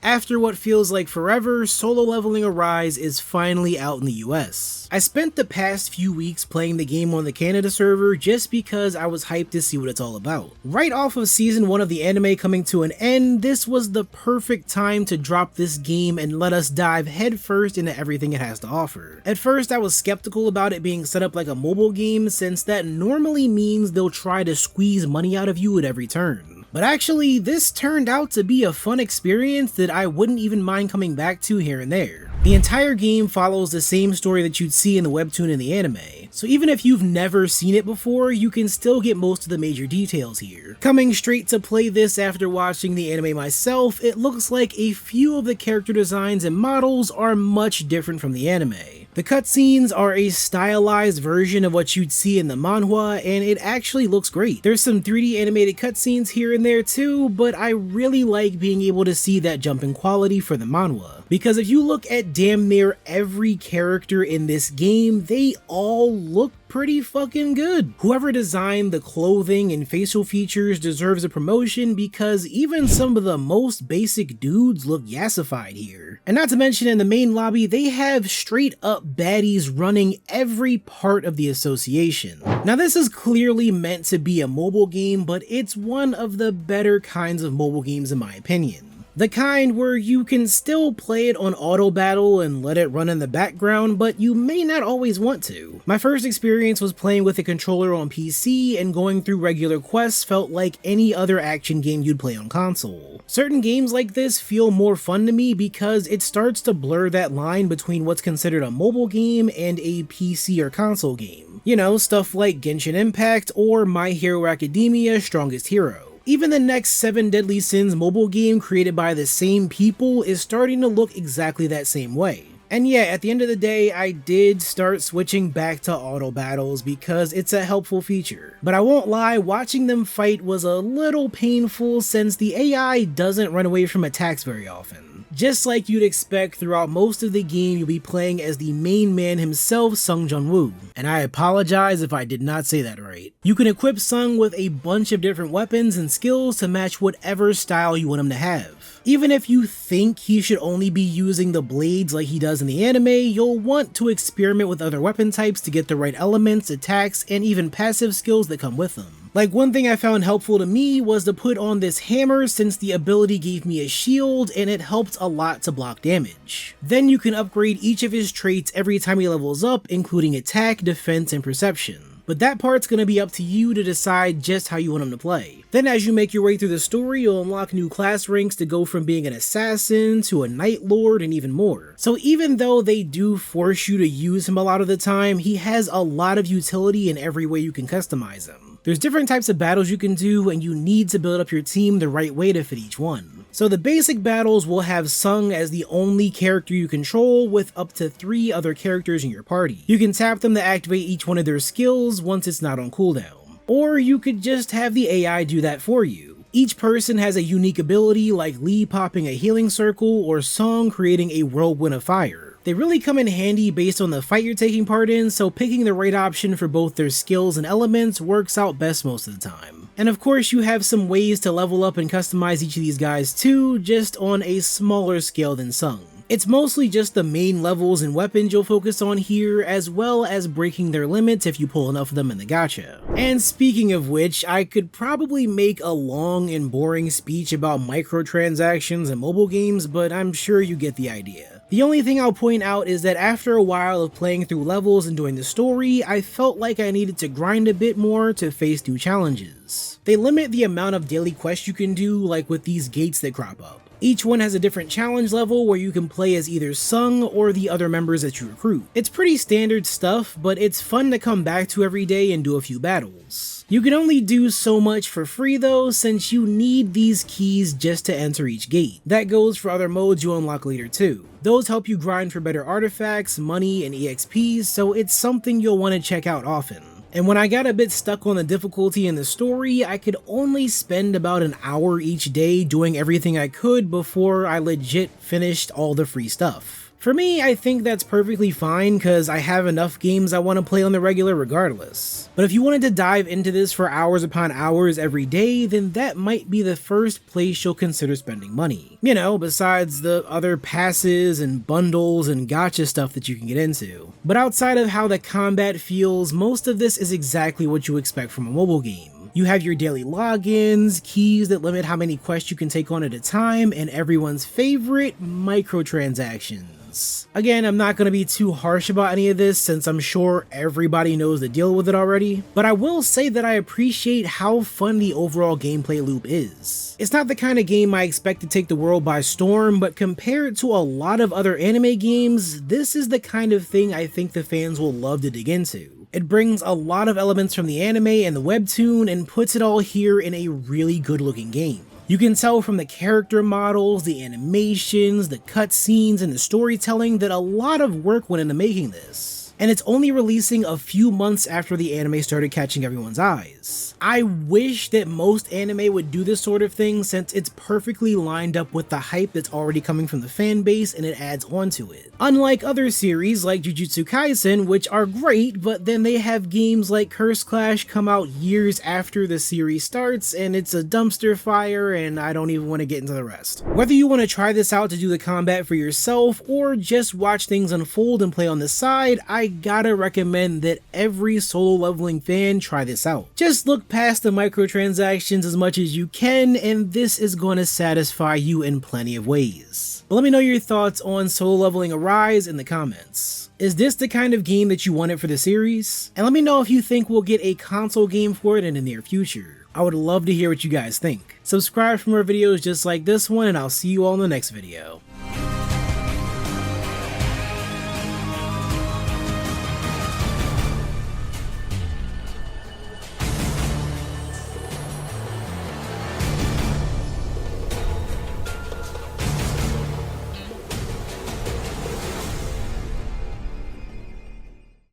After what feels like forever, Solo Leveling Arise is finally out in the US. I spent the past few weeks playing the game on the Canada server just because I was hyped to see what it's all about. Right off of season 1 of the anime coming to an end, this was the perfect time to drop this game and let us dive headfirst into everything it has to offer. At first I was skeptical about it being set up like a mobile game, since that normally means they'll try to squeeze money out of you at every turn. But actually, this turned out to be a fun experience that I wouldn't even mind coming back to here and there. The entire game follows the same story that you'd see in the webtoon and the anime, so even if you've never seen it before, you can still get most of the major details here. Coming straight to play this after watching the anime myself, it looks like a few of the character designs and models are much different from the anime. The cutscenes are a stylized version of what you'd see in the manhwa, and it actually looks great. There's some 3D animated cutscenes here and there too, but I really like being able to see that jump in quality for the manhwa. Because if you look at damn near every character in this game, they all look pretty fucking good. Whoever designed the clothing and facial features deserves a promotion, because even some of the most basic dudes look yassified here. And not to mention, in the main lobby, they have straight up baddies running every part of the association. Now this is clearly meant to be a mobile game, but it's one of the better kinds of mobile games in my opinion. The kind where you can still play it on auto battle and let it run in the background, but you may not always want to. My first experience was playing with a controller on PC, and going through regular quests felt like any other action game you'd play on console. Certain games like this feel more fun to me because it starts to blur that line between what's considered a mobile game and a PC or console game. You know, stuff like Genshin Impact or My Hero Academia Strongest Hero. Even the next 7 Deadly Sins mobile game created by the same people is starting to look exactly that same way. And yeah, at the end of the day, I did start switching back to auto battles because it's a helpful feature. But I won't lie, watching them fight was a little painful since the AI doesn't run away from attacks very often. Just like you'd expect throughout most of the game, you'll be playing as the main man himself, Sung Jung-woo. And I apologize if I did not say that right. You can equip Sung with a bunch of different weapons and skills to match whatever style you want him to have. Even if you think he should only be using the blades like he does in the anime, you'll want to experiment with other weapon types to get the right elements, attacks, and even passive skills that come with them. Like, one thing I found helpful to me was to put on this hammer, since the ability gave me a shield and it helped a lot to block damage. Then you can upgrade each of his traits every time he levels up, including attack, defense, and perception. But that part's gonna be up to you to decide just how you want him to play. Then as you make your way through the story, you'll unlock new class ranks to go from being an assassin to a Night Lord and even more. So even though they do force you to use him a lot of the time, he has a lot of utility in every way you can customize him. There's different types of battles you can do, and you need to build up your team the right way to fit each one. So the basic battles will have Sung as the only character you control, with up to 3 other characters in your party. You can tap them to activate each one of their skills once it's not on cooldown. Or you could just have the AI do that for you. Each person has a unique ability, like Lee popping a healing circle or Song creating a whirlwind of fire. They really come in handy based on the fight you're taking part in, so picking the right option for both their skills and elements works out best most of the time. And of course, you have some ways to level up and customize each of these guys too, just on a smaller scale than Sung. It's mostly just the main levels and weapons you'll focus on here, as well as breaking their limits if you pull enough of them in the gacha. And speaking of which, I could probably make a long and boring speech about microtransactions and mobile games, but I'm sure you get the idea. The only thing I'll point out is that after a while of playing through levels and doing the story, I felt like I needed to grind a bit more to face new challenges. They limit the amount of daily quests you can do, like with these gates that crop up. Each one has a different challenge level where you can play as either Sung or the other members that you recruit. It's pretty standard stuff, but it's fun to come back to every day and do a few battles. You can only do so much for free though, since you need these keys just to enter each gate. That goes for other modes you unlock later too. Those help you grind for better artifacts, money, and EXPs, so it's something you'll want to check out often. And when I got a bit stuck on the difficulty in the story, I could only spend about an hour each day doing everything I could before I legit finished all the free stuff. For me, I think that's perfectly fine because I have enough games I want to play on the regular regardless. But if you wanted to dive into this for hours upon hours every day, then that might be the first place you'll consider spending money. You know, besides the other passes and bundles and gacha stuff that you can get into. But outside of how the combat feels, most of this is exactly what you expect from a mobile game. You have your daily logins, keys that limit how many quests you can take on at a time, and everyone's favorite, microtransactions. Again, I'm not going to be too harsh about any of this since I'm sure everybody knows the deal with it already, but I will say that I appreciate how fun the overall gameplay loop is. It's not the kind of game I expect to take the world by storm, but compared to a lot of other anime games, this is the kind of thing I think the fans will love to dig into. It brings a lot of elements from the anime and the webtoon and puts it all here in a really good looking game. You can tell from the character models, the animations, the cutscenes, and the storytelling that a lot of work went into making this. And it's only releasing a few months after the anime started catching everyone's eyes. I wish that most anime would do this sort of thing since it's perfectly lined up with the hype that's already coming from the fan base and it adds onto it. Unlike other series like Jujutsu Kaisen, which are great, but then they have games like Curse Clash come out years after the series starts and it's a dumpster fire and I don't even want to get into the rest. Whether you want to try this out to do the combat for yourself or just watch things unfold and play on the side, I gotta recommend that every solo leveling fan try this out. Just look past the microtransactions as much as you can, and this is going to satisfy you in plenty of ways. But let me know your thoughts on Solo Leveling Arise in the comments. Is this the kind of game that you wanted for the series? And let me know if you think we'll get a console game for it in the near future. I would love to hear what you guys think. Subscribe for more videos just like this one, and I'll see you all in the next video.